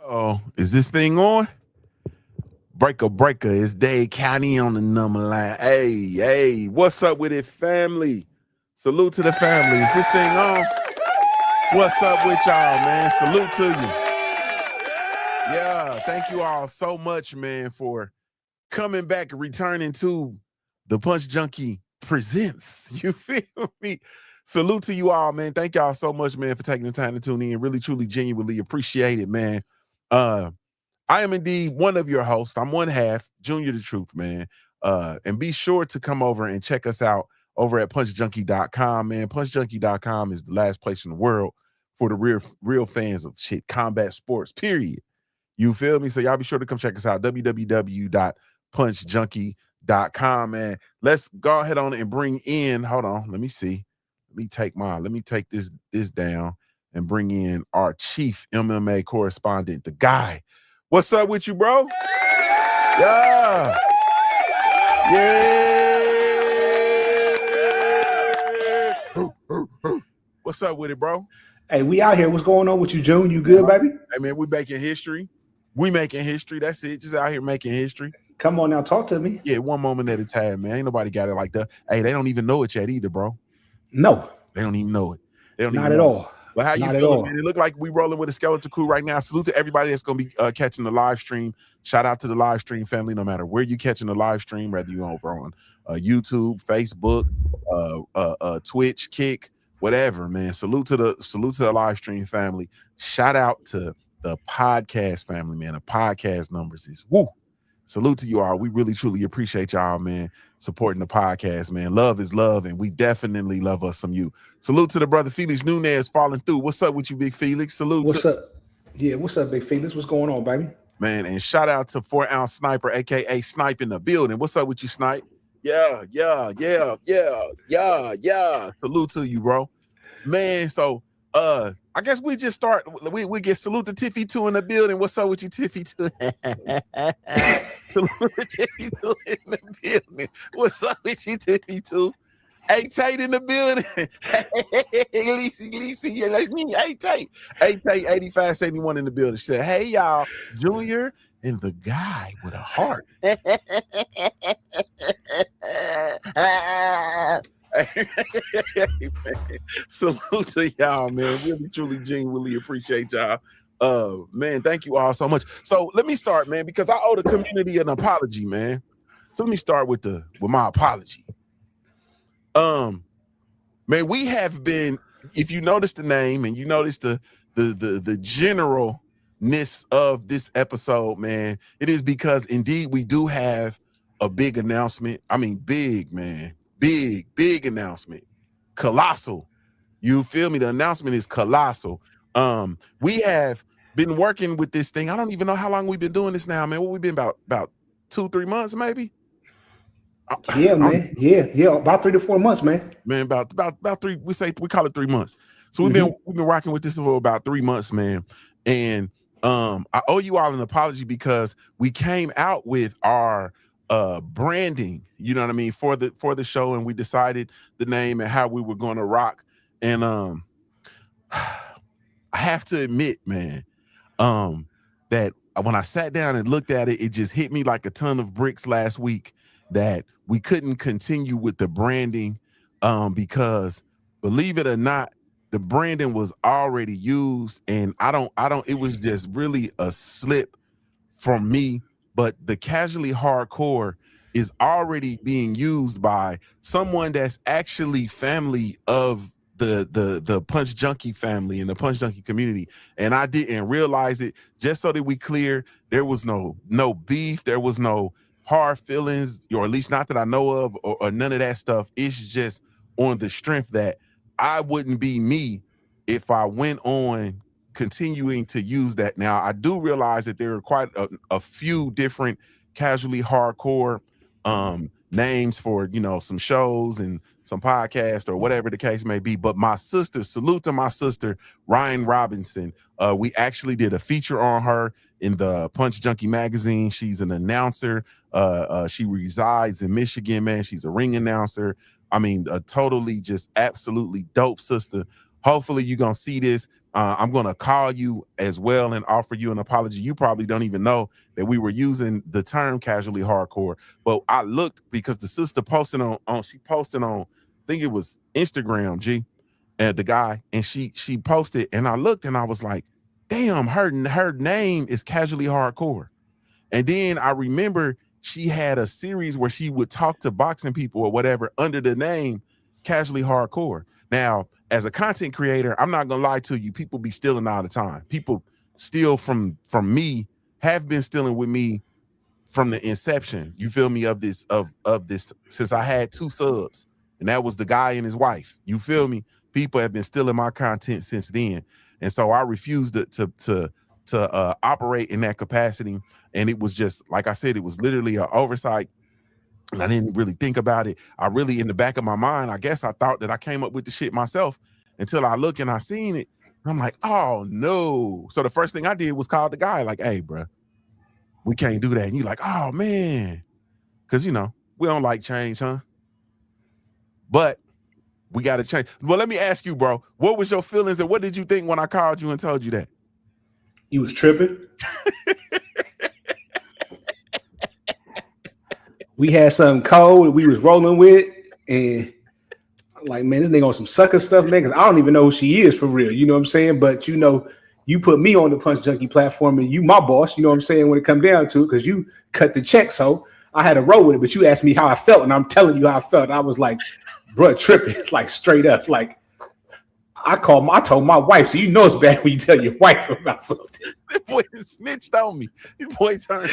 Oh, is this thing on? Breaker, it's Dade County on the number line. Hey, what's up with it, family? Salute to the family. Is this thing on? What's up with y'all, man? Salute to you. Yeah, thank you all so much, man, for coming back and returning to the Punch Junkie Presents. You feel me? Salute to you all, man. Thank y'all so much, man, for taking the time to tune in. Really, truly, genuinely appreciate it, man. I am indeed one of your hosts. I'm one half, Junior the Truth, man. And be sure to come over and check us out over at punchjunkie.com, man. Punchjunkie.com is the last place in the world for the real fans of shit, combat sports, period. You feel me? So y'all be sure to come check us out, www.punchjunkie.com, man. Let's go ahead on and bring in, hold on, let me see. Let me take this down and bring in our chief MMA correspondent, the guy. What's up with you, bro? Yeah. What's up with it, bro? Hey, we out here. What's going on with you, June? You good, baby? Hey, man, we making history. That's it. Just out here making history. Come on now, talk to me. Yeah, one moment at a time, man. Ain't nobody got it like that. Hey, they don't even know it yet either, bro. No. They don't even know it. They don't Not even at know all. But how you feeling, man? It look like we rolling with a skeletal crew right now. Salute to everybody that's going to be catching the live stream. Shout out to the live stream family, no matter where you catching the live stream, whether you're over on YouTube, Facebook, Twitch, Kick, whatever, man. Salute to the live stream family. Shout out to the podcast family, man. The podcast numbers is woo. Salute to you all. We really, truly appreciate y'all, man, supporting the podcast, man. Love is love, and we definitely love us some you. Salute to the brother Felix Nunez falling through. What's up with you, Big Felix? Salute. What's up? Yeah, what's up, Big Felix? What's going on, baby? Man, and shout out to 4-ounce Sniper, a.k.a. Snipe in the building. What's up with you, Snipe? Yeah. Salute to you, bro. Man, so I guess we just start. We get salute to Tiffy 2 in the building. What's up with you, Tiffy 2? Salute to Tiffy 2 in the building. What's up with you, Tiffy 2? Hey, Tate in the building. Lisi, yeah, like me. Hey, Tate. 8571 in the building. She said, hey, y'all, Junior and the guy with a heart. Salute to y'all, man. Really, truly, genuinely appreciate y'all. Man, thank you all so much. So let me start, man, because I owe the community an apology, man. So let me start with my apology. Man, we have been, if you notice the name and you notice the generalness of this episode, man, it is because indeed we do have a big announcement. I mean, big, man. Big announcement. Colossal. You feel me? The announcement is colossal. We have been working with this thing. I don't even know how long we've been doing this now, man. What we've been about 2-3 months, maybe? Yeah, man. Yeah. About 3 to 4 months, man. Man, about 3. We call it 3 months. So we've been rocking with this for about 3 months, man. And I owe you all an apology because we came out with our branding, you know what I mean, for the show, and we decided the name and how we were going to rock. And I have to admit, man, that when I sat down and looked at it, it just hit me like a ton of bricks last week that we couldn't continue with the branding because, believe it or not, the branding was already used, and I don't it was just really a slip from me. But the casually hardcore is already being used by someone that's actually family of the Punch Junkie family and the Punch Junkie community. And I didn't realize it. Just so that we clear, there was no beef, there was no hard feelings, or at least not that I know of, or none of that stuff. It's just on the strength that I wouldn't be me if I went on continuing to use that. Now, I do realize that there are quite a few different casually hardcore names for, some shows and some podcasts or whatever the case may be. But my sister, salute to my sister, Ryan Robinson. We actually did a feature on her in the Punch Junkie magazine. She's an announcer. She resides in Michigan, man. She's a ring announcer. I mean, a totally just absolutely dope sister. Hopefully you're going to see this. I'm going to call you as well and offer you an apology. You probably don't even know that we were using the term casually hardcore, but I looked because the sister posted she posted on, I think it was Instagram, the guy, and she posted, and I looked and I was like, damn, her name is Casually Hardcore. And then I remember she had a series where she would talk to boxing people or whatever under the name Casually Hardcore. Now, as a content creator, I'm not gonna lie to you, people be stealing all the time. People steal from me, have been stealing with me from the inception, you feel me, of this since I had 2 subs, and that was the guy and his wife. You feel me? People have been stealing my content since then, and so I refused to operate in that capacity. And it was just like I said, it was literally an oversight, and I didn't really think about it. I really, in the back of my mind, I guess I thought that I came up with the shit myself until I look and I seen it. And I'm like, oh no! So the first thing I did was call the guy, like, hey, bro, we can't do that. And you're like, oh man, because we don't like change, huh? But we got to change. Well, let me ask you, bro, what was your feelings and what did you think when I called you and told you that? You was tripping. We had something cold that we was rolling with, and I'm like, man, this nigga on some sucker stuff, man, because I don't even know who she is for real. You know what I'm saying? But you put me on the Punch Junkie platform, and you my boss. You know what I'm saying? When it come down to it, because you cut the check, so I had to roll with it. But you asked me how I felt, and I'm telling you how I felt. And I was like, bro, tripping. It's like straight up. Like I told my wife, so you know it's bad when you tell your wife about something. This boy snitched on me. This boy turned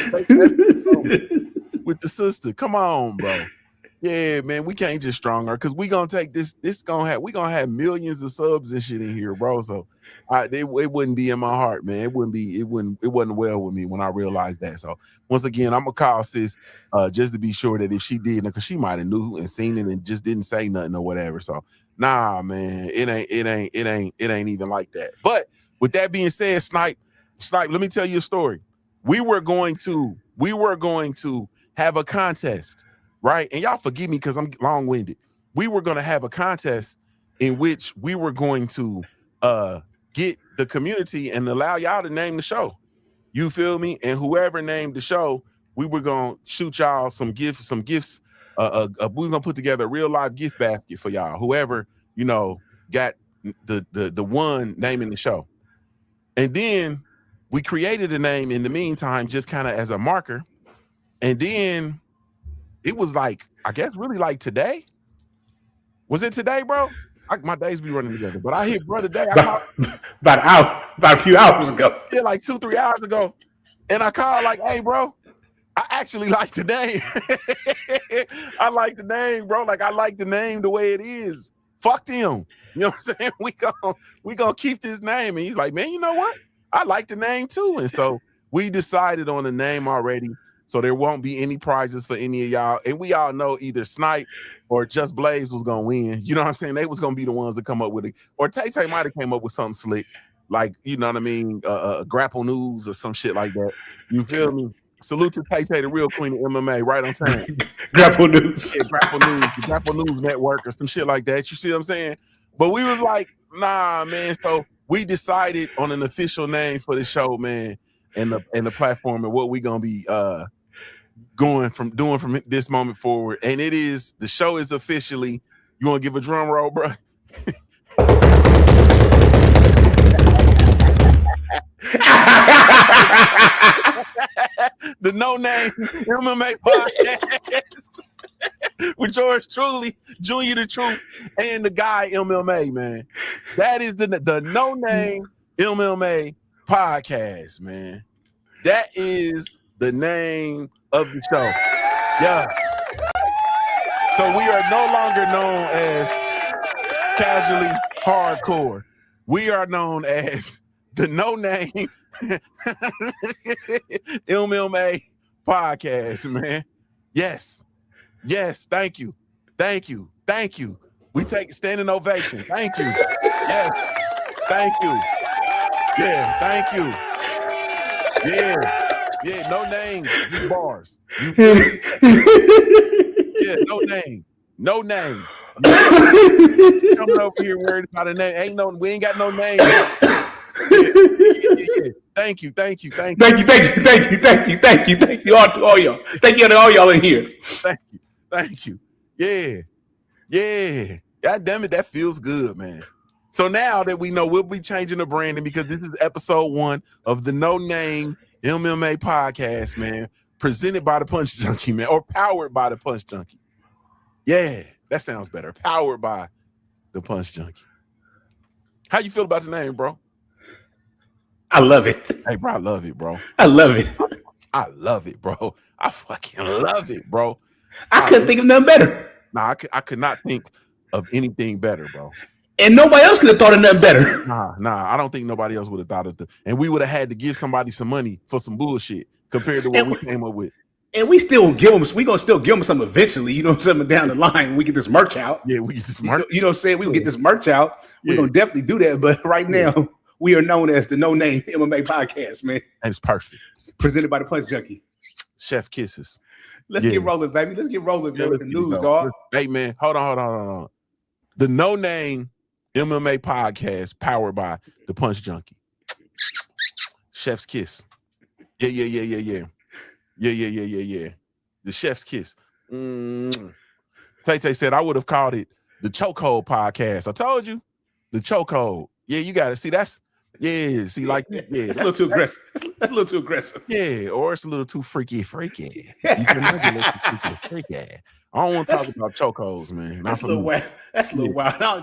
with the sister. Come on, bro. Yeah, man, we can't just strong her because we gonna take this. We gonna have millions of subs and shit in here, bro. So it wouldn't be in my heart, man. It wasn't well with me when I realized that. So once again, I'm gonna call sis just to be sure that if she did, because she might have knew and seen it and just didn't say nothing or whatever. So nah, man, it ain't even like that. But with that being said, Snipe, let me tell you a story. We were going to have a contest, right? And y'all forgive me because I'm long-winded. We were going to have a contest in which we were going to get the community and allow y'all to name the show. You feel me? And whoever named the show, we were going to shoot y'all some gifts. We're going to put together a real live gift basket for y'all. Whoever, got the one naming the show. And then we created a name in the meantime, just kind of as a marker. And then it was like, I guess really like today. Was it today, bro? My days be running together. But I hit brother day. About a few hours ago. Yeah, like 2-3 hours ago. And I called like, hey, bro, I actually like the name. I like the name, bro. Like, I like the name the way it is. Fuck them. You know what I'm saying? We gonna keep this name. And he's like, man, you know what? I like the name too. And so we decided on the name already. So there won't be any prizes for any of y'all. And we all know either Snipe or Just Blaze was going to win. You know what I'm saying? They was going to be the ones to come up with it. Or Tay might have came up with something slick. Like, you know what I mean? Grapple News or some shit like that. You feel me? Salute to Tay, the real queen of MMA, right on time. Grapple News. Yeah, the Grapple News Network or some shit like that. You see what I'm saying? But we was like, nah, man. So we decided on an official name for the show, man, and the platform and what we going to be doing from this moment forward. And the show is officially, you want to give a drum roll, bro? The NoName MMA Podcast with yours truly, JuniorTheTruth and TheGuyMMA, man. That is the NoName MMA Podcast, man. That is the name of the show. Yeah. So we are no longer known as Casually Hardcore. We are known as the NoName MMA Podcast, man. Yes. Thank you. We take a standing ovation. Thank you. Yes. Thank you. Yeah. Thank you. Yeah. No name. Bars. Yeah. No name. Coming over here worried about a name. We ain't got no name. Yeah. Thank you. All to all y'all. Thank you to all y'all in here. Thank you. Yeah. God damn it, that feels good, man. So now that we know we'll be changing the branding because this is episode 1 of the NoName MMA Podcast, man. Presented by the Punch Junkie, man, or powered by the Punch Junkie. Yeah, that sounds better. Powered by the Punch Junkie. How you feel about the name, bro? I love it. Hey, bro, I love it, bro. I love it. I love it, bro. I fucking love it, bro. I couldn't think of nothing better. Nah, I could not think of anything better, bro. And nobody else could have thought of nothing better. Nah, I don't think nobody else would have thought of it. And we would have had to give somebody some money for some bullshit compared to what we came up with. And we still give them, we gonna still give them some eventually, you know, something down the line. We get this merch out. Yeah, we get this merch. You know what I'm saying? We gonna get this merch out. We're gonna definitely do that. But right now, we are known as the NoName MMA Podcast, man. And it's perfect. Presented by the Punch Junkie. Chef kisses. Let's get rolling, baby. Let's get rolling, man, with the news, dog. Hey, man, hold on. The NoName MMA Podcast powered by the Punch Junkie. Chef's kiss. Yeah. The chef's kiss. Tay said I would have called it the Chokehold Podcast. I told you. The Chokehold. Yeah, you got to see that's see, like, it's a little too aggressive. That's a little too aggressive. Yeah, or it's a little too freaky. You can make it look freaky. I don't want to talk about chokeholds, man. That's a little wild. That's a little wild. I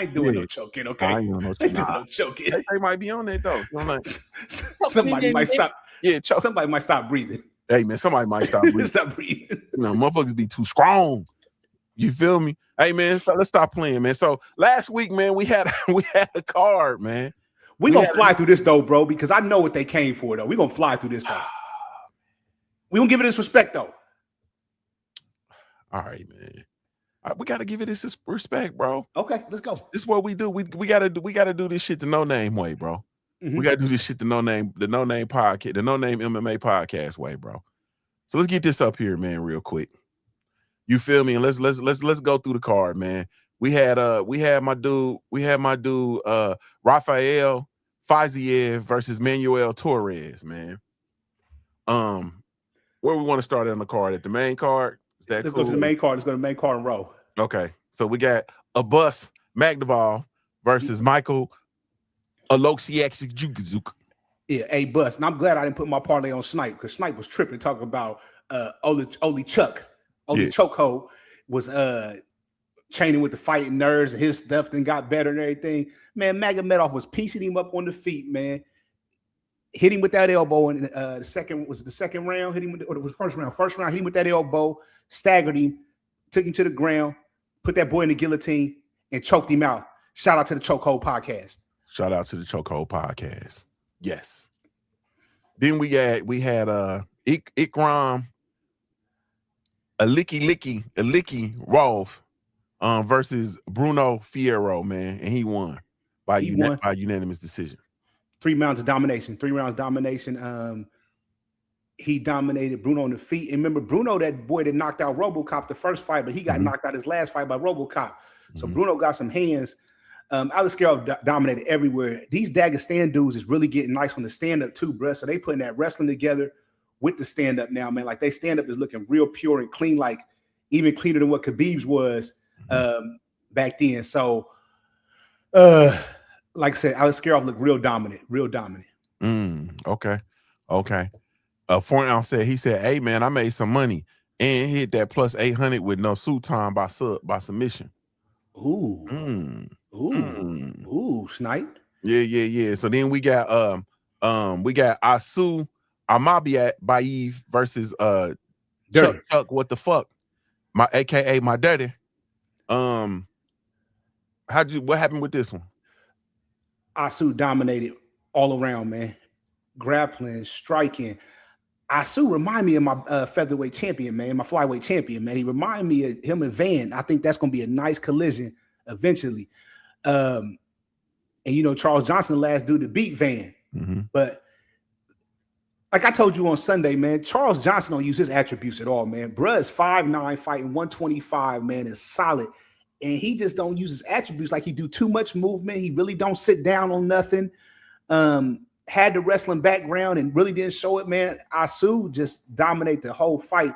ain't doing no choking, okay? I ain't doing no choking. They might be on that though. Somebody might stop. Yeah, somebody might stop breathing. Hey, man, somebody might stop breathing. You know, motherfuckers be too strong. You feel me? Hey, man, let's stop playing, man. So last week, man, we had a card, man. We gonna fly through this though, bro, because I know what they came for though. We gonna fly through this though. We gonna give it this respect though. All right, man. We gotta give it this respect, bro. Okay, let's go. This is what we do. We gotta do this shit the NoName way, bro. We gotta do this shit the NoName podcast, the NoName MMA Podcast way, bro. So let's get this up here, man, real quick. You feel me? And let's go through the card, man. We had my dude Rafael Fiziev versus Manuel Torres, man. Where we want to start on the card? At the main card? Is that Let's go to the main card. Let's go to the main card and roll. Okay. So we got Abbas Magdaval versus Michael Aloxiak. Yeah, a bus. And I'm glad I didn't put my parlay on Snipe because Snipe was tripping talking about Oli Chokehold was training with the fighting nerves and his stuff then got better and everything. Man, Magomedov was piecing him up on the feet, man. Hit him with that elbow in the second round. Hit him with it was first round. First round, hit him with that elbow, staggered him, took him to the ground, put that boy in the guillotine, and choked him out. Shout out to the Chokehold Podcast. Shout out to the Chokehold Podcast. Yes. Then we had Ikram Aliki Rolf versus Bruno Fierro, man, and he won by unanimous decision. 3 rounds of domination. He dominated Bruno on the feet. And remember, Bruno, that boy that knocked out RoboCop the first fight, but he got knocked out his last fight by RoboCop. So Bruno got some hands. Aleksandrov dominated everywhere. These Dagestan dudes is really getting nice on the stand-up too, bro. So they putting that wrestling together with the stand-up now, man. Like, they stand-up is looking real pure and clean, like even cleaner than what Khabib's was back then. So, like I said, Aleksandrov looked real dominant. Okay. Fornow said, he said, hey, man, I made some money and hit that plus 800 with no suit time by submission. Ooh, snipe. Yeah. So then we got Asu Amabiayev versus Chuck, what the fuck? My AKA my daddy. What happened with this one? Asu dominated all around, man. Grappling, striking. Asu remind me of my featherweight champion, man, my flyweight champion, man. He remind me of him and Van. I think that's gonna be a nice collision eventually. And you know, Charles Johnson, the last dude to beat Van. But like I told you on Sunday, man, Charles Johnson don't use his attributes at all, man. Bruh is 5'9", fighting 125, man, is solid. And he just don't use his attributes. Like, he do too much movement. He really don't sit down on nothing. Had the wrestling background and really didn't show it, man. Asu just dominated the whole fight.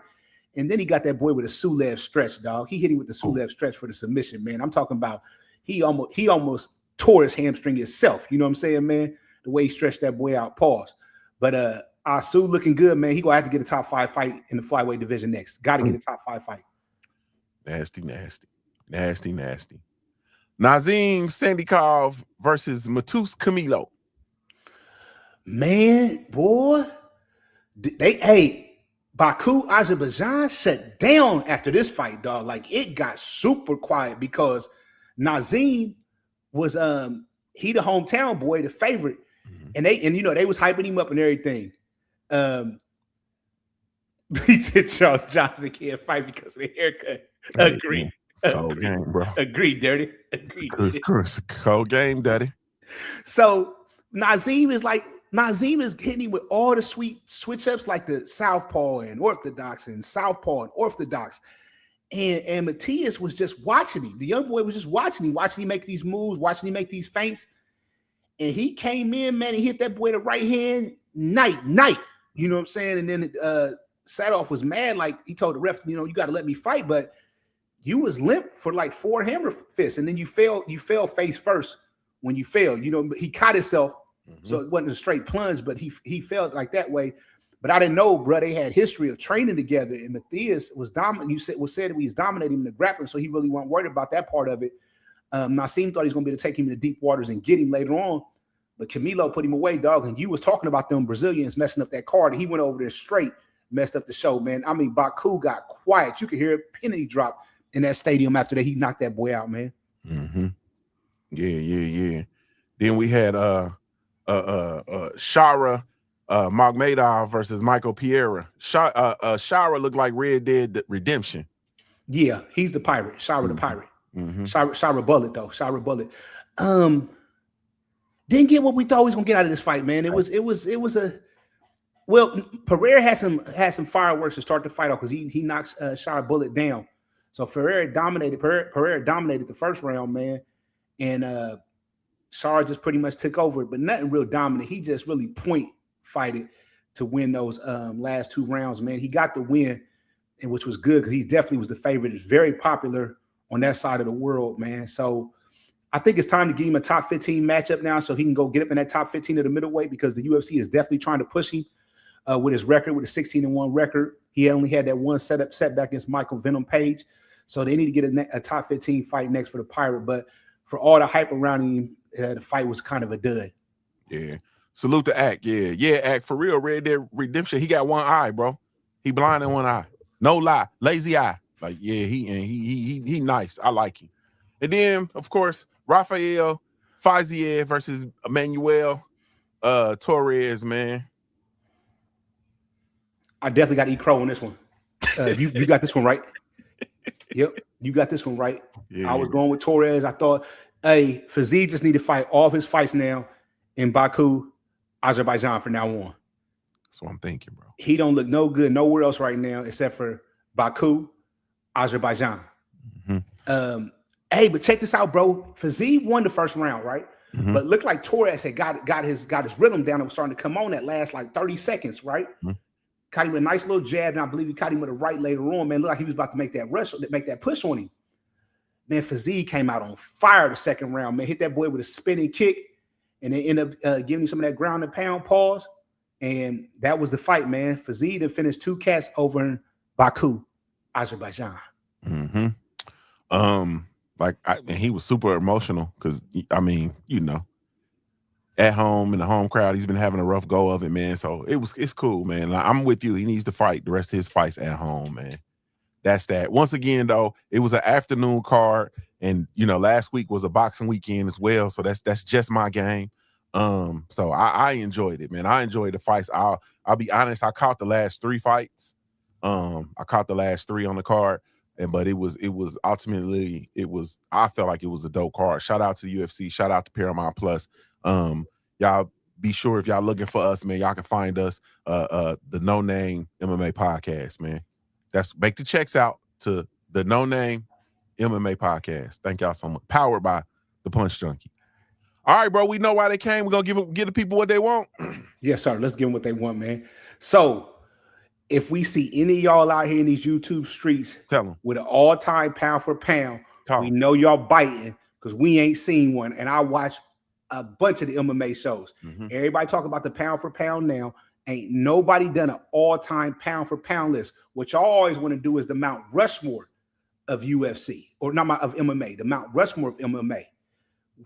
And then he got that boy with a Sulev stretch, dog. He hit him with the Sulev stretch for the submission, man. I'm talking about he almost tore his hamstring himself. You know what I'm saying, man? The way he stretched that boy out. Pause. But Asu looking good, man. He gonna have to get a top 5 fight in the flyweight division next. Got to get a top 5 fight. Nasty. Nazim Sandikov versus Matus Camilo. Man, boy, Baku, Azerbaijan shut down after this fight, dog. Like it got super quiet because Nazim was he the hometown boy, the favorite, and they was hyping him up and everything. He said Charles Johnson can't fight because of the haircut. Agreed. Cold game, bro. Agreed, dirty. Agreed. It's cold game, daddy. So Nazim is hitting him with all the sweet switch ups like the southpaw and orthodox and southpaw and orthodox. And Matias was just watching him. The young boy was just watching him make these moves, watching him make these feints. And he came in, man, and hit that boy the right hand night. You know what I'm saying? And then Sadoff was mad, like he told the ref, you got to let me fight, but you was limp for like 4 hammer fists, and then you fell face first when you fell. He caught himself, so it wasn't a straight plunge, but he fell like that way. But I didn't know, bro, they had history of training together, and Matthias was dominant. Said he was dominating in the grappling, so he really wasn't worried about that part of it. Nassim thought he was going to be able to take him to deep waters and get him later on, but Camilo put him away, dog. And you was talking about them Brazilians messing up that card, and he went over there straight, messed up the show, man. I mean, Baku got quiet. You could hear a penny drop in that stadium after that. He knocked that boy out, man. Yeah. Then we had Shara Magomedov versus Michael Pereira. Shara looked like Red Dead Redemption. Yeah, he's the pirate. Shara the pirate. Shara Bullet, though. Shara Bullet. Didn't get what we thought we was gonna get out of this fight, man. It was Pereira had some fireworks to start the fight off because he knocked Shara Bullet down. So Pereira dominated the first round, man. And Shara just pretty much took over, but nothing real dominant. He just really point fighted to win those last 2 rounds, man. He got the win, and which was good because he definitely was the favorite. It's very popular on that side of the world, man. So I think it's time to give him a top 15 matchup now so he can go get up in that top 15 of the middleweight because the UFC is definitely trying to push him with his record, with a 16-1 record. He only had that one setback against Michael Venom Page. So they need to get a top 15 fight next for the Pirate. But for all the hype around him, the fight was kind of a dud. Yeah. Salute to Act. Yeah, Act. For real, Red Dead Redemption, he got one eye, bro. He blind in one eye. No lie. Lazy eye. Like, yeah, he nice. I like him. And then, of course, Rafael Fiziev versus Manuel Torres, man. I definitely got to eat crow on this one. You got this one right. Yep, you got this one right. Yeah. I was going with Torres. I thought, hey, Fiziev just need to fight all of his fights now in Baku, Azerbaijan from now on. That's what I'm thinking, bro. He don't look no good nowhere else right now except for Baku, Azerbaijan. Hey, but check this out, bro. Fiziev won the first round, right? But looked like Torres had got his rhythm down and was starting to come on that last like 30 seconds, right? Caught him with a nice little jab, and I believe he caught him with a right later on, man. Looked like he was about to make that rush, make that push on him. Man, Fiziev came out on fire the second round, man. Hit that boy with a spinning kick, and they ended up giving him some of that ground and pound pause. And that was the fight, man. Fiziev then finished 2 cats over in Baku, Azerbaijan. And he was super emotional because, I mean, at home in the home crowd, he's been having a rough go of it, man. So it's cool, man. Like, I'm with you. He needs to fight the rest of his fights at home, man. That's that. Once again, though, it was an afternoon card, and last week was a boxing weekend as well. So that's just my game. So I enjoyed it, man. I enjoyed the fights. I'll be honest. I caught the last 3 fights. I caught the last 3 on the card. But it was ultimately, I felt like it was a dope card. Shout out to the UFC. Shout out to Paramount Plus. Y'all be sure if y'all looking for us, man, y'all can find us the NoName MMA Podcast, man. Make the checks out to the NoName MMA Podcast. Thank y'all so much. Powered by the Punch Junkie. All right, bro. We know why they came. We're gonna give the people what they want. Yes, sir. Let's give them what they want, man. So if we see any of y'all out here in these YouTube streets Tell them with an all-time pound for pound, we know y'all biting because we ain't seen one. And I watch a bunch of the MMA shows. Everybody talk about the pound for pound now. Ain't nobody done an all-time pound for pound list. What y'all always want to do is the Mount Rushmore of UFC, or not of MMA, the Mount Rushmore of MMA.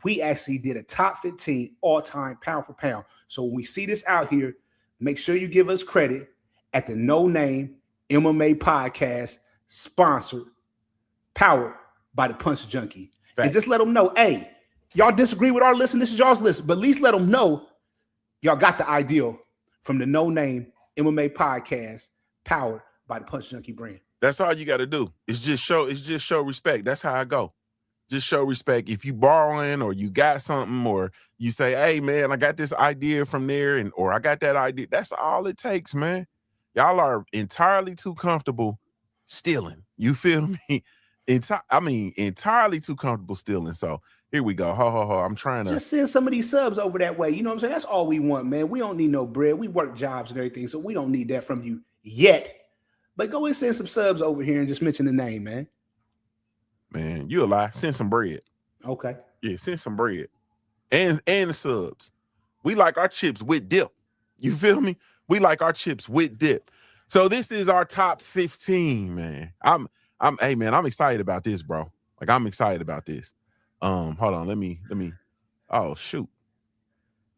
We actually did a top 15 all-time pound for pound. So when we see this out here, make sure you give us credit at the NoName MMA Podcast, sponsored, powered by the Punch Junkie. Fact. And just let them know, hey, y'all disagree with our list and this is y'all's list, but at least let them know y'all got the ideal from the NoName MMA Podcast, powered by the Punch Junkie brand. That's all you got to do. It's just show respect. That's how I go. Just show respect. If you borrowing or you got something or you say, hey, man, I got this idea from there or I got that idea. That's all it takes, man. Y'all are entirely too comfortable stealing. You feel me? Entirely too comfortable stealing. So here we go. I'm trying to just send some of these subs over that way. You know what I'm saying? That's all we want, man. We don't need no bread. We work jobs and everything, so we don't need that from you yet. But go and send some subs over here and just mention the name, man. Man, you a lie. Send some bread. Okay. Yeah, send some bread. And the subs. We like our chips with dip. You feel me? We like our chips with dip. So this is our top 15, man. Hey man, I'm excited about this, bro. Like I'm excited about this. Hold on, let me. Oh shoot.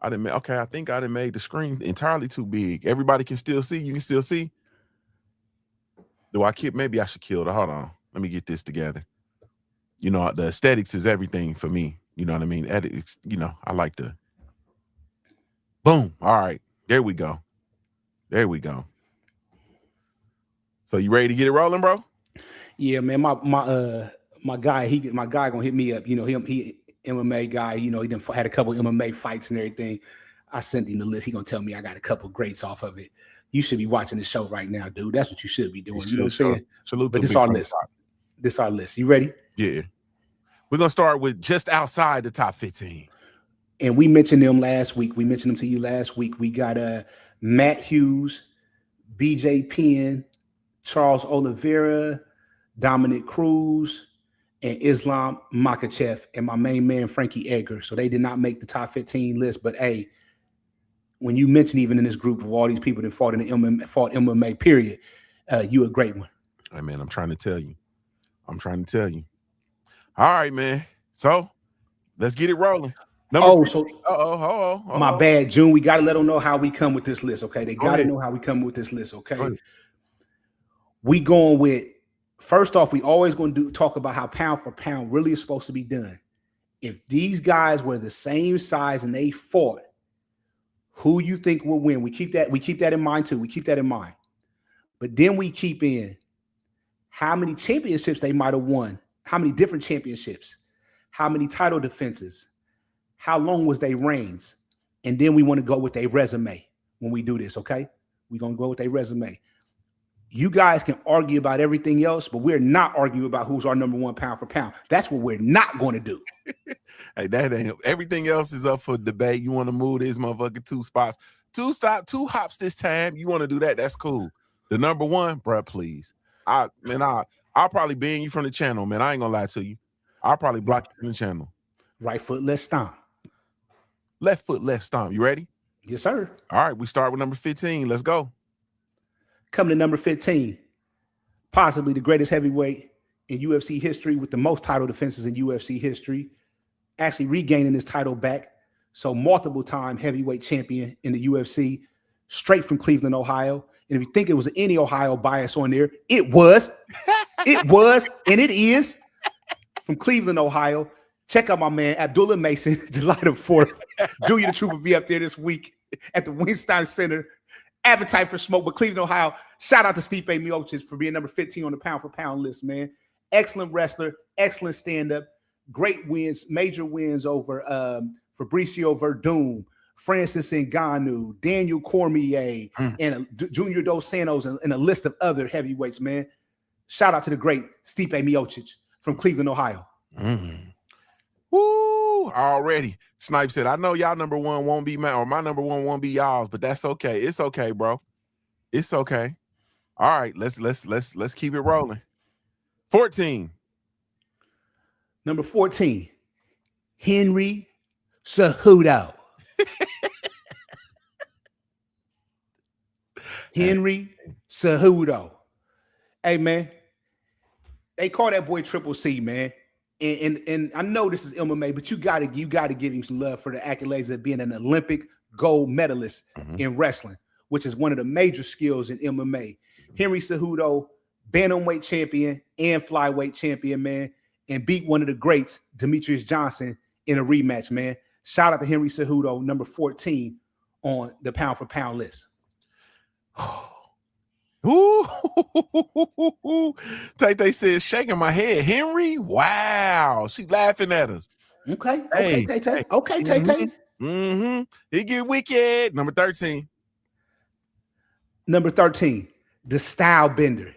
I think I done made the screen entirely too big. Everybody can still see. You can still see. Do I keep? Maybe I should kill the. Hold on. Let me get this together. You know, the aesthetics is everything for me. You know what I mean? Edits, you know, I like to. Boom. All right. There we go. There we go. So you ready to get it rolling, bro? Yeah, man. My guy gonna hit me up. You know, he MMA guy. You know, he done had a couple MMA fights and everything. I sent him the list. He gonna tell me I got a couple greats off of it. You should be watching the show right now, dude. That's what you should be doing. You know what I'm saying? Salute. But this our list. This our list. You ready? Yeah. We're gonna start with just outside the top 15. And we mentioned them last week. We mentioned them to you last week. We got Matt Hughes, BJ Penn, Charles Oliveira, Dominic Cruz, and Islam Makhachev, and my main man Frankie Edgar. So they did not make the top 15 list. But hey, when you mention even in this group of all these people that fought in the MMA period, you a great one. Hey man, I'm trying to tell you. All right, man. So let's get it rolling. My bad, June. We got to let them know how we come with this list, okay? They got to know how we come with this list, okay? We going with, first off, we always going to talk about how pound for pound really is supposed to be done. If these guys were the same size and they fought, who you think will win? We keep that in mind too. We keep that in mind. But then we keep in how many championships they might have won, how many different championships, how many title defenses, how long was their reigns, and then we want to go with their resume when we do this, okay? We're going to go with their resume. You guys can argue about everything else, but we're not arguing about who's our number one pound for pound. That's what we're not going to do. Hey, that ain't everything else is up for debate. You want to move this motherfucker 2 spots, 2 hops this time. You want to do that? That's cool. The number one, bro, please. I'll probably ban you from the channel, man. I ain't gonna lie to you. I'll probably block you from the channel. Right foot, left stomp. Left foot, left stomp. You ready? Yes, sir. All right, we start with number 15. Let's go. Coming to number 15, possibly the greatest heavyweight in UFC history with the most title defenses in UFC history, actually regaining his title back. So multiple-time heavyweight champion in the UFC, straight from Cleveland, Ohio. And if you think it was any Ohio bias on there, it was. It was, and it is. From Cleveland, Ohio. Check out my man, Abdullah Mason, July the 4th. JuniorTheTruth will be up there this week at the Weinstein Center. Appetite for smoke, but Cleveland, Ohio. Shout out to Stipe Miocic for being number 15 on the pound for pound list, man. Excellent wrestler, excellent stand-up, great wins, major wins over Fabricio Verdum, Francis Ngannou, Daniel Cormier, and Junior Dos Santos, and a list of other heavyweights, man. Shout out to the great Stipe Miocic from Cleveland, Ohio. Woo! Already. Snipe said, I know y'all number one won't be mine, or my number one won't be y'all's, but that's okay. It's okay, bro. It's okay. All right, let's keep it rolling. 14. Number 14, Henry Cejudo. Henry Cejudo. Hey, man, they call that boy Triple C, man. And I know this is MMA, but you gotta give him some love for the accolades of being an Olympic gold medalist in wrestling, which is one of the major skills in MMA. Henry Cejudo, bantamweight champion and flyweight champion, man, and beat one of the greats, Demetrius Johnson, in a rematch, man. Shout out to Henry Cejudo, number 14 on the pound for pound list. Ooh, Tay says, shaking my head. Henry, wow, she laughing at us. Okay, Tay. He get wicked. Number 13. Number 13, the style bender,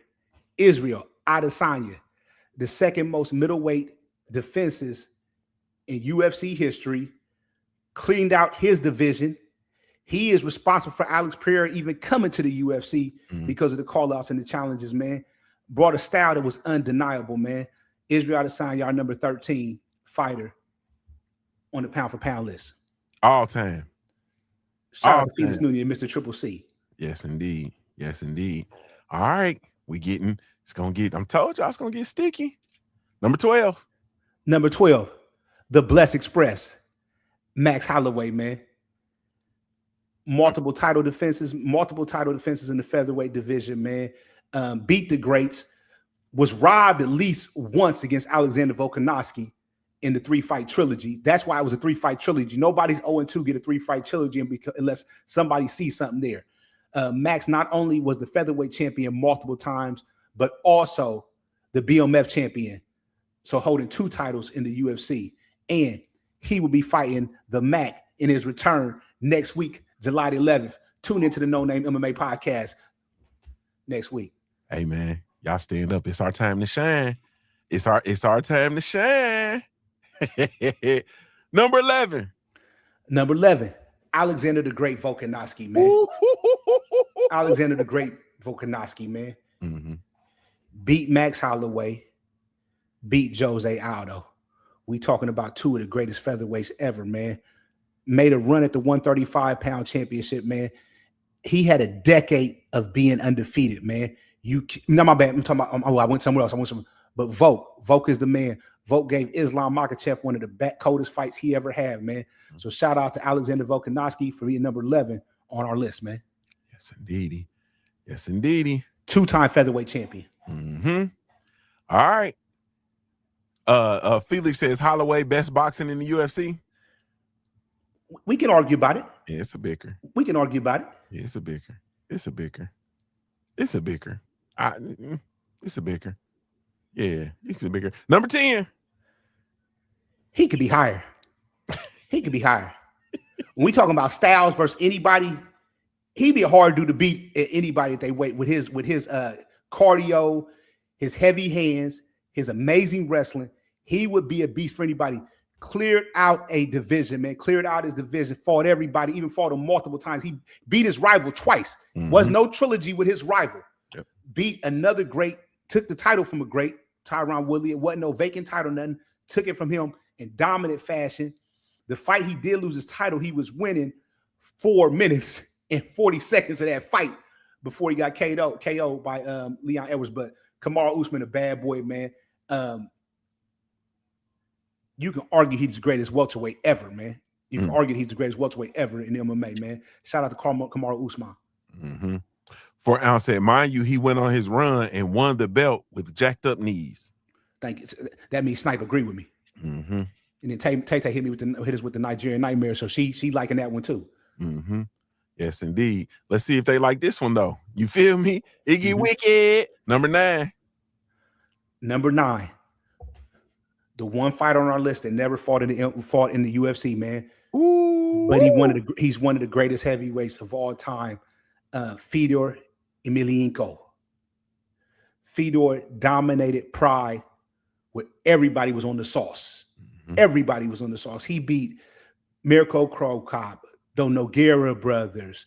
Israel Adesanya, the second most middleweight defenses in UFC history, cleaned out his division. He is responsible for Alex Pereira even coming to the UFC because of the call-outs and the challenges, man. Brought a style that was undeniable, man. Israel Adesanya, our number 13 fighter on the pound-for-pound list. All time. Shout out to Felix Nunez and Mr. Triple C. Yes, indeed. Yes, indeed. All right. I told y'all it's going to get sticky. Number 12. Number 12, the Bless Express, Max Holloway, man. Multiple title defenses in the featherweight division, man. Beat the greats, was robbed at least once against Alexander Volkanovski in the 3-fight trilogy. That's why it was a 3-fight trilogy. Nobody's 0-2 get a 3-fight trilogy unless somebody sees something there. Max not only was the featherweight champion multiple times, but also the BMF champion. So holding 2 titles in the UFC. And he will be fighting the Mac in his return next week, July the 11th. Tune into the NoName MMA podcast next week. Hey, man, y'all stand up. It's our time to shine. It's our time to shine. Number 11. Number 11, Alexander the Great Volkanovski, man. Alexander the Great Volkanovski, man. Beat Max Holloway, beat Jose Aldo. We talking about 2 of the greatest featherweights ever, man. Made a run at the 135-pound championship, man. He had a decade of being undefeated, man. My bad. I'm talking about. I went somewhere else. But Volk is the man. Volk gave Islam Makhachev one of the coldest fights he ever had, man. So shout out to Alexander Volkanovski for being number 11 on our list, man. Yes, indeedy. Yes, indeedy. 2-time featherweight champion. All right. Felix says Holloway best boxing in the UFC. We can argue about it. Yeah, it's a bicker. We can argue about it. Yeah, it's a bicker. It's a bicker. It's a bicker. It's a bicker. Yeah, it's a bicker. Number 10. He could be higher. He could be higher. When we talking about styles versus anybody, he'd be a hard dude to beat anybody at they weight with his cardio, his heavy hands, his amazing wrestling. He would be a beast for anybody. Cleared out a division, man. Cleared out his division, fought everybody, even fought him multiple times. He beat his rival twice. Was no trilogy with his rival. Yep. Beat another great, took the title from a great, Tyron Woodley. It wasn't no vacant title, nothing. Took it from him in dominant fashion. The fight he did lose his title, he was winning 4 minutes and 40 seconds of that fight before he got KO'd by Leon Edwards. But Kamaru Usman, a bad boy, man. You can argue he's the greatest welterweight ever, man. You can argue he's the greatest welterweight ever in MMA, man. Shout out to Kamaru Usman. For Al said, mind you, he went on his run and won the belt with jacked up knees. Thank you. That means Snipe agree with me. And then Tay hit me hit us with the Nigerian Nightmare, so she liking that one too. Yes, indeed. Let's see if they like this one though. You feel me? It get wicked. Number 9. Number 9. The one fighter on our list that never fought in the UFC, man. But he's one of the greatest heavyweights of all time. Fedor Emelianenko. Fedor dominated Pride where everybody was on the sauce. Everybody was on the sauce. He beat Mirko Cro Cop, the Nogueira brothers,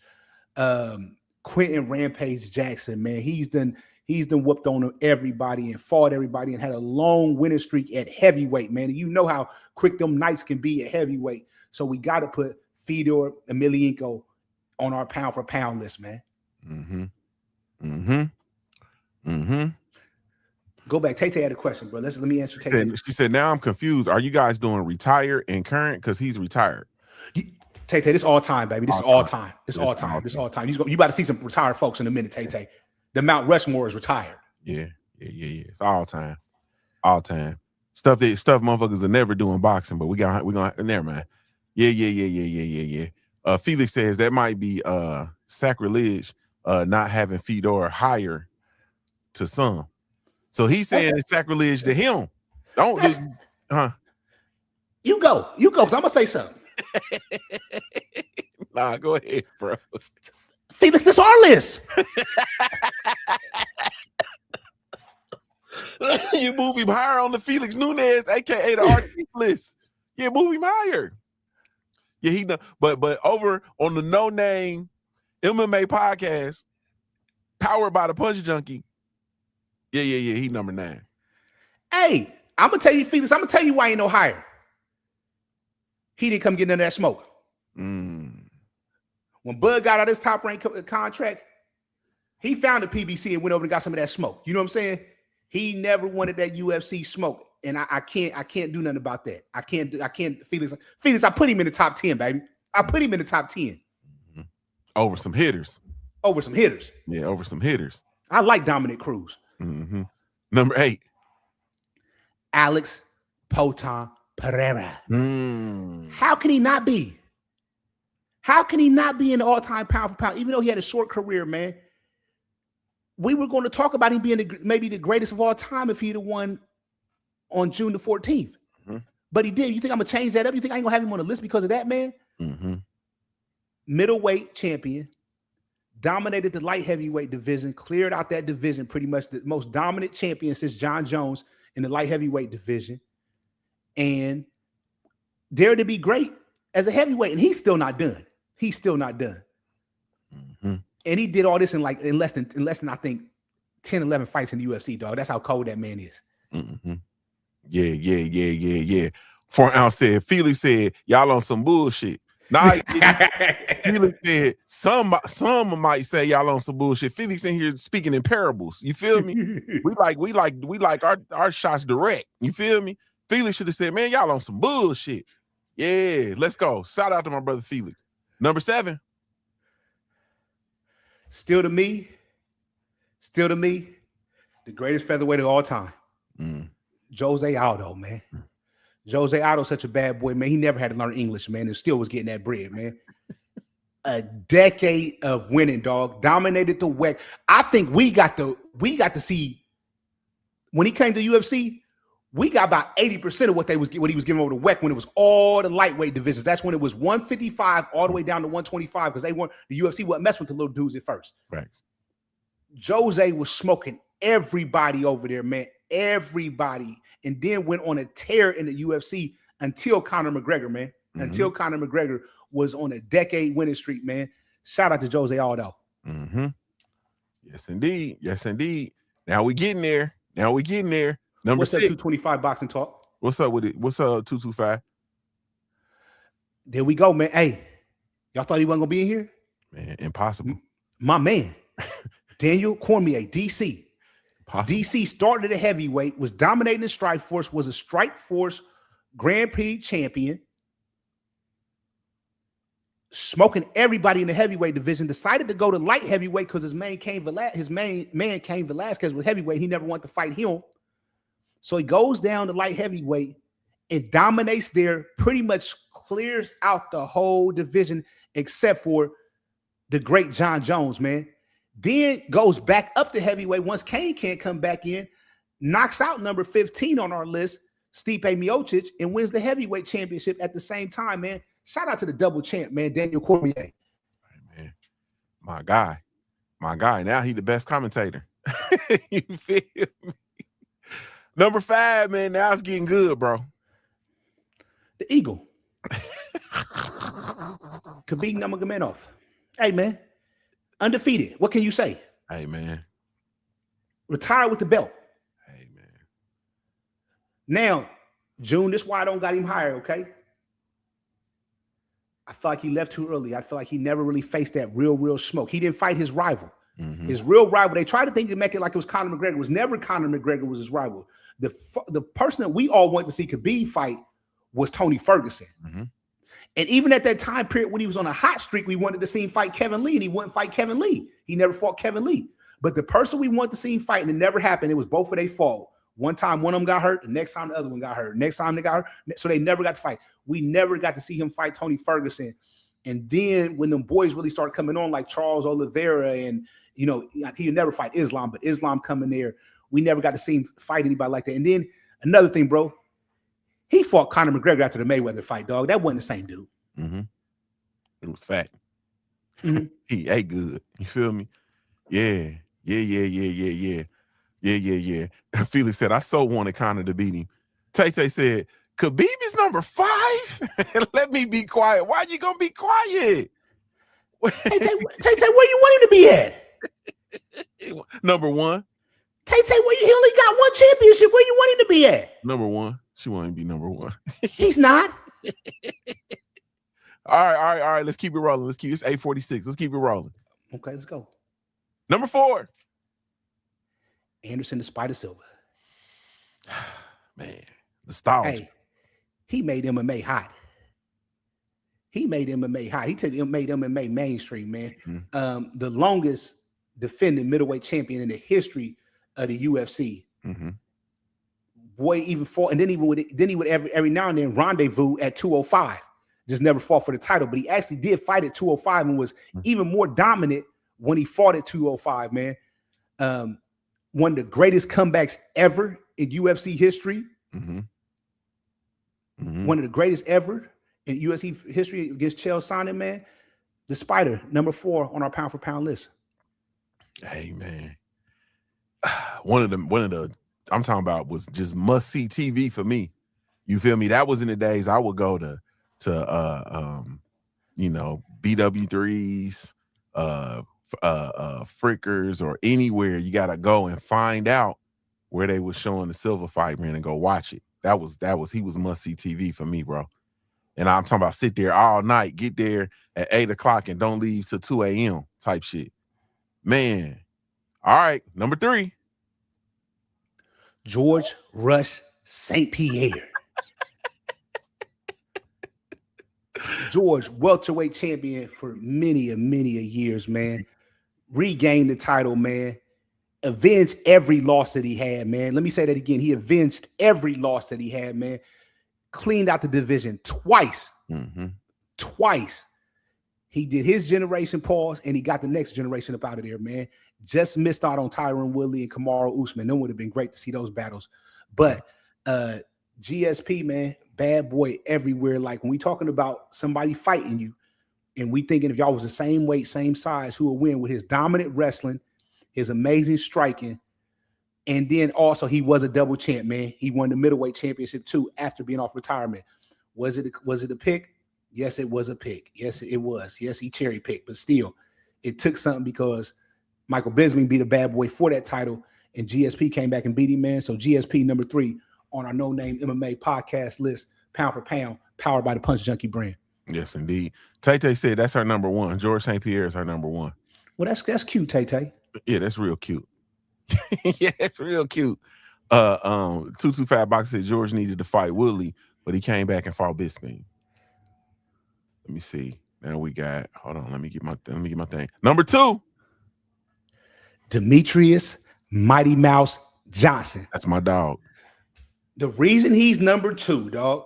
Quentin Rampage Jackson, man. He's done whooped on everybody and fought everybody and had a long winning streak at heavyweight, man. And you know how quick them nights can be at heavyweight. So we got to put Fedor Emelianenko on our pound for pound list, man. Go back. Tay had a question, bro. Let me answer Tay. She said, now I'm confused. Are you guys doing retired and current? Because he's retired. Tay, this all time, baby. This is all time. This all time. This all time. You about to see some retired folks in a minute, Tay. The Mount Rushmore is retired. Yeah. It's all time. All time. Stuff motherfuckers are never doing boxing, but we're gonna never mind. Yeah. Felix says that might be sacrilege, not having Fedor higher to some. So he's saying it's sacrilege to him. You go, because I'm gonna say something. Nah, go ahead, bro. Felix, this our list. You move him higher on the Felix Nunes, aka the RT list. Yeah, move him higher. Yeah, he done. But over on the NoName MMA Podcast, powered by the Punch Junkie. Yeah. He number 9. Hey, I'm gonna tell you, Felix. I'm gonna tell you why ain't no higher. He didn't come get none of that smoke. When Bud got out his top rank contract, he found the PBC and went over and got some of that smoke. You know what I'm saying? He never wanted that UFC smoke, and I can't do nothing about that. I can't. Felix, I put him in the top 10, baby. I put him in the top 10 over some hitters. Yeah, over some hitters. I like Dominic Cruz. Number 8, Alex Potan Pereira. How can he not be? How can he not be in the all-time pound for pound, even though he had a short career, man? We were going to talk about him being maybe the greatest of all time if he'd have won on June the 14th. But he did. You think I'm going to change that up? You think I ain't going to have him on the list because of that, man? Middleweight champion, dominated the light heavyweight division, cleared out that division, pretty much the most dominant champion since John Jones in the light heavyweight division, and dared to be great as a heavyweight, and he's still not done. And he did all this in less than I think 10, 11 fights in the UFC, dog. That's how cold that man is. Yeah. 4 ounce said, Felix said, y'all on some bullshit. Nah, Felix said, some might say y'all on some bullshit. Felix in here speaking in parables. You feel me? we like our shots direct. You feel me? Felix should have said, man, y'all on some bullshit. Yeah, let's go. Shout out to my brother Felix. Number 7. Still to me, the greatest featherweight of all time. Jose Aldo, man. Jose Aldo, such a bad boy, man. He never had to learn English, man, and still was getting that bread, man. A decade of winning, dog. Dominated the WEC. I think we got to see when he came to UFC. We got about 80% of what he was giving over the WEC when it was all the lightweight divisions. That's when it was 155 all the way down to 125 because the UFC wasn't messing with the little dudes at first. Right. Jose was smoking everybody over there, man. Everybody. And then went on a tear in the UFC until Conor McGregor, man. Until Conor McGregor was on a decade winning streak, man. Shout out to Jose Aldo. Yes, indeed. Now we getting there. Number What's 6. That 225 boxing talk? What's up with it? What's up, 225? There we go, man. Hey, y'all thought he wasn't gonna be in here? Man, impossible. My man, Daniel Cormier, DC. Impossible. DC started at heavyweight, was dominating the Strikeforce, was a Strikeforce Grand Prix champion, smoking everybody in the heavyweight division. Decided to go to light heavyweight because his main man Cain Velasquez was heavyweight. He never wanted to fight him. So he goes down to light heavyweight and dominates there, pretty much clears out the whole division except for the great John Jones, man. Then goes back up to heavyweight once Cain can't come back in, knocks out number 15 on our list, Stipe Miocic, and wins the heavyweight championship at the same time, man. Shout out to the double champ, man, Daniel Cormier. Right, man. My guy. Now he the best commentator. You feel me? Number 5, man. Now it's getting good, bro. The Eagle. Khabib Nurmagomedov. Hey, man. Undefeated. What can you say? Hey, man. Retire with the belt. Hey, man. Now, June, this is why I don't got him higher, okay? I feel like he left too early. I feel like he never really faced that real smoke. He didn't fight his rival. Mm-hmm. His real rival, they tried to think to make it like it was Conor McGregor. It was never Conor McGregor was his rival. The person that we all wanted to see Khabib fight was Tony Ferguson. Mm-hmm. And even at that time period when he was on a hot streak, we wanted to see him fight Kevin Lee, and he wouldn't fight Kevin Lee. He never fought Kevin Lee. But the person we wanted to see him fight, and it never happened, it was both of their fault. One time one of them got hurt, the next time the other one got hurt. Next time they got hurt, so they never got to fight. We never got to see him fight Tony Ferguson. And then when them boys really started coming on, like Charles Oliveira, and he would never fight Islam, but Islam coming there, we never got to see him fight anybody like that. And then another thing, bro, he fought Conor McGregor after the Mayweather fight, dog. That wasn't the same dude. Mm-hmm. It was fat. Mm-hmm. He ate good. You feel me? Yeah. Felix said, I so wanted Conor to beat him. Tay-Tay said, Khabib is number 5? Let me be quiet. Why you gonna be quiet? Tay-Tay, where you want him to be at? Number 1. Tay-Tay, he only got 1 championship. Where you want him to be at? Number 1. She want him to be number 1. He's not. All right. Let's keep it rolling. It's 8:46. Let's keep it rolling. Okay, let's go. Number 4. Anderson the Spider Silva. Man, nostalgia. Hey, he made MMA hot. He made MMA mainstream, man. Mm-hmm. The longest defending middleweight champion in the history of the UFC. Mm-hmm. Boy, even fought, and then he would every now and then rendezvous at 205. Just never fought for the title, but he actually did fight at 205 and was even more dominant when he fought at 205, man. One of the greatest comebacks ever in UFC history. Mm-hmm. Mm-hmm. One of the greatest ever in UFC history against Chael Sonnen, man. The Spider, number 4 on our pound for pound list. Hey, man. One of the I'm talking about was just must see TV for me. You feel me? That was in the days I would go to BW3s, Frickers, or anywhere. You gotta go and find out where they were showing the Silver fight, man, and go watch it. He was must see TV for me, bro. And I'm talking about sit there all night, get there at 8 o'clock and don't leave till 2 a.m. type shit. Man. All right, number 3. George Rush St. Pierre. George, welterweight champion for many a years, man. Regained the title, man. Avenged every loss that he had, man. Let me say that again. He avenged every loss that he had, man. Cleaned out the division twice. Mm-hmm. Twice. He did his generation pause, and he got the next generation up out of there, man. Just missed out on Tyron Woodley and Kamaru Usman. That would have been great to see those battles. But GSP, man, bad boy everywhere. Like when we talking about somebody fighting you, and we thinking if y'all was the same weight, same size, who would win with his dominant wrestling, his amazing striking, and then also he was a double champ, man. He won the middleweight championship too after being off retirement. Was it a pick? Yes, it was a pick. Yes, it was. Yes, he cherry picked, but still, it took something because Michael Bisping beat a bad boy for that title, and GSP came back and beat him, man. So GSP number 3 on our NoName MMA podcast list, pound for pound, powered by the Punch Junkie brand. Yes, indeed. Tay-Tay said that's her number 1. George St. Pierre is her number 1. Well, that's cute, Tay-Tay. Yeah, that's real cute. Yeah, it's real cute. 225 Box said George needed to fight Woodley, but he came back and fought Bisping. Let me see. Now we got. Hold on. Let me get my thing. Number 2. Demetrius Mighty Mouse Johnson. That's my dog. The reason he's number 2, dog,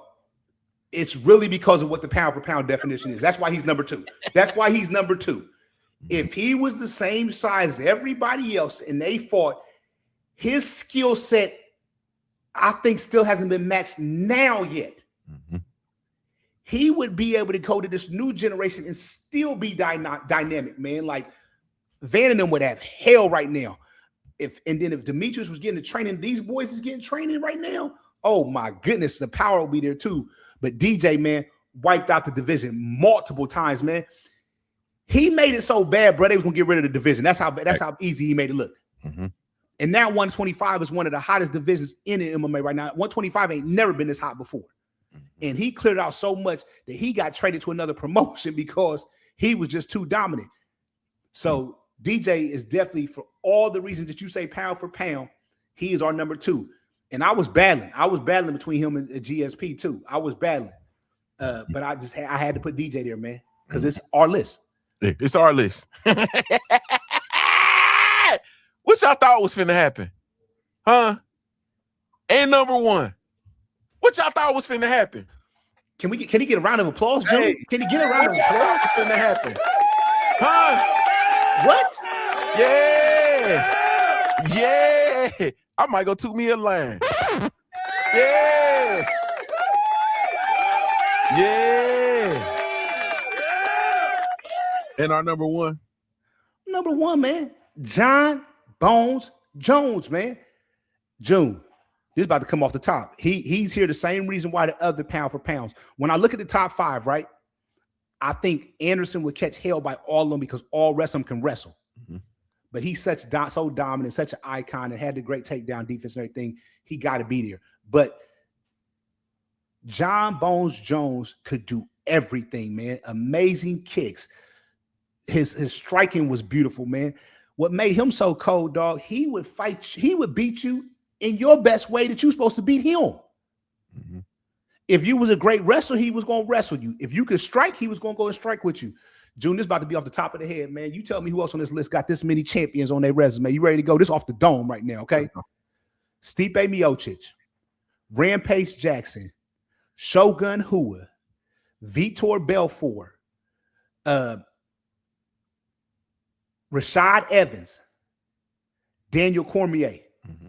it's really because of what the pound for pound definition is. That's why he's number 2. That's why he's number 2. If he was the same size as everybody else and they fought, his skill set, I think, still hasn't been matched now yet. Mm-hmm. He would be able to go to this new generation and still be dynamic, man. Like Van and them would have hell right now. If Demetrius was getting the training, these boys is getting training right now. Oh my goodness, the power will be there too. But DJ, man, wiped out the division multiple times, man. He made it so bad, bro, they was going to get rid of the division. That's how easy he made it look. Mm-hmm. And now 125 is one of the hottest divisions in the MMA right now. 125 ain't never been this hot before. And he cleared out so much that he got traded to another promotion because he was just too dominant. So DJ is definitely, for all the reasons that you say pound for pound, he is our number 2. And I was battling between him and GSP too. I was battling. But I had to put DJ there, man, because it's our list. It's our list. What y'all thought was finna happen? Huh? And number 1. What y'all thought was finna happen? Can he get a round of applause, Joe? Hey, can he get a round of applause? What's finna happen? Huh? What? Yeah. Yeah. I might go toot me a line. Yeah. Yeah. And our number 1? Number 1, man. John Bones Jones, man. June. This is about to come off the top. He's here the same reason why the other pound for pounds. When I look at the top 5, right, I think Anderson would catch hell by all of them because all rest of them can wrestle. Mm-hmm. But he's so dominant, such an icon, and had the great takedown defense and everything. He got to be there. But John Bones Jones could do everything, man. Amazing kicks. His striking was beautiful, man. What made him so cold, dog, he would fight, he would beat you in your best way that you're supposed to beat him. Mm-hmm. If you was a great wrestler, he was going to wrestle you. If you could strike, he was going to go and strike with you. June, this is about to be off the top of the head, man. You tell me who else on this list got this many champions on their resume. You ready to go? This off the dome right now, okay? Stipe Miocic, Rampage Jackson, Shogun Hua, Vitor Belfort, Rashad Evans, Daniel Cormier. Mm-hmm.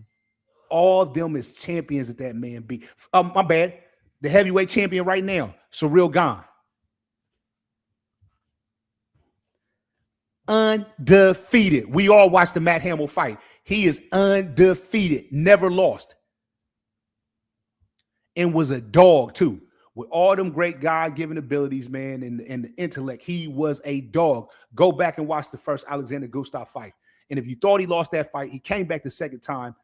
All of them is champions that man beat. My bad. The heavyweight champion right now, Cyril Gane. Undefeated. We all watched the Matt Hamill fight. He is undefeated, never lost. And was a dog too. With all them great God-given abilities, man, and the intellect, he was a dog. Go back and watch the first Alexander Gustaf fight. And if you thought he lost that fight, he came back the second time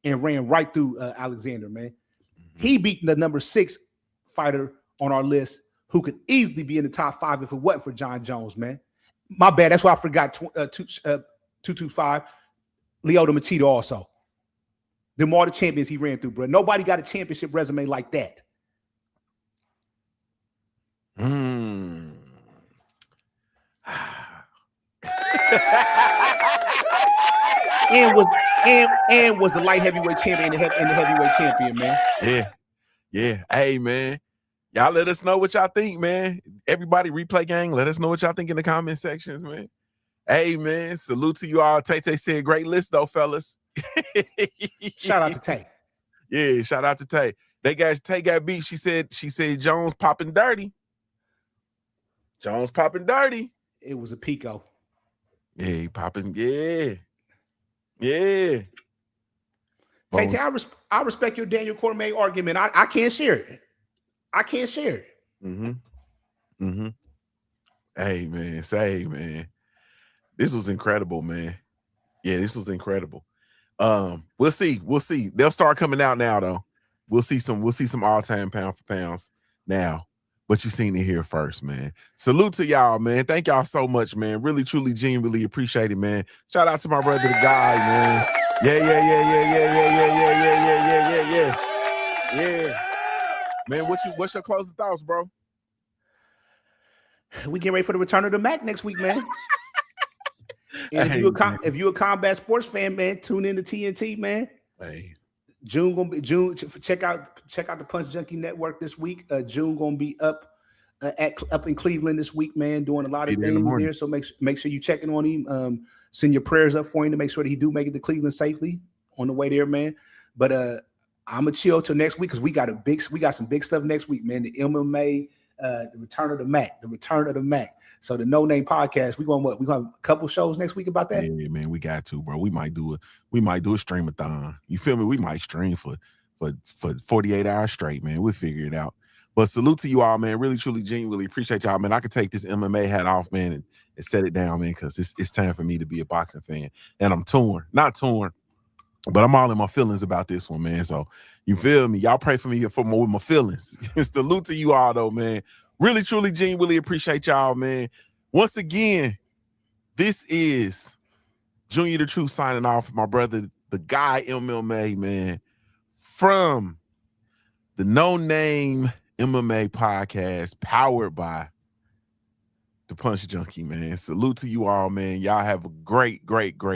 and ran right through Alexander, man. Mm-hmm. He beat the number 6 fighter on our list who could easily be in the top 5 if it wasn't for John Jones, man. My bad. That's why I forgot 225. Lyoto Machida also. Them all the champions he ran through, bro. Nobody got a championship resume like that. And was the light heavyweight champion and the heavyweight champion, man. Yeah. Hey, man. Y'all let us know what y'all think, man. Everybody, Replay Gang, let us know what y'all think in the comment sections, man. Hey, man, salute to you all. Tay said, great list, though, fellas. Shout out to Tay. Yeah, shout out to Tay. Tay got beat. She said Jones popping dirty. Jones popping dirty. It was a Pico. Yeah, he popping. Yeah. Yeah. Tay, I respect your Daniel Cormier argument. I can't share it. Mm-hmm. Mm-hmm. Hey, man. This was incredible, man. Yeah, this was incredible. We'll see. They'll start coming out now, though. We'll see some all-time pound for pounds now. But you seen it here first, man. Salute to y'all, man. Thank y'all so much, man. Really, truly, genuinely appreciate it, man. Shout out to my brother, the guy, man. Yeah. Man, what's your closing thoughts, bro? We get ready for the return of the Mac next week, man. And if you're a combat sports fan, man, tune in to TNT, man. Hey. June. Check out the Punch Junkie Network this week. June gonna be up in Cleveland this week, man, doing a lot of things there. So make sure you checking on him. Send your prayers up for him to make sure that he do make it to Cleveland safely on the way there, man. But I'm gonna chill till next week because we got some big stuff next week, man. The MMA, the return of the Mac. So the NoName podcast, we gonna have a couple shows next week about that. Yeah, man, we got to, bro. We might do a stream-a-thon. You feel me? We might stream for 48 hours straight, man. We'll figure it out. But salute to you all, man. Really, truly, genuinely appreciate y'all, man. I could take this MMA hat off, man, and set it down, man, because it's time for me to be a boxing fan. And I'm torn. Not torn, but I'm all in my feelings about this one, man. So you feel me? Y'all pray for me with my feelings. Salute to you all, though, man. Really, truly, genuinely appreciate y'all, man. Once again, this is Junior the Truth signing off. My brother, the guy MMA, man, from the NoName MMA Podcast, powered by the Punch Junkie, man. Salute to you all, man. Y'all have a great, great, great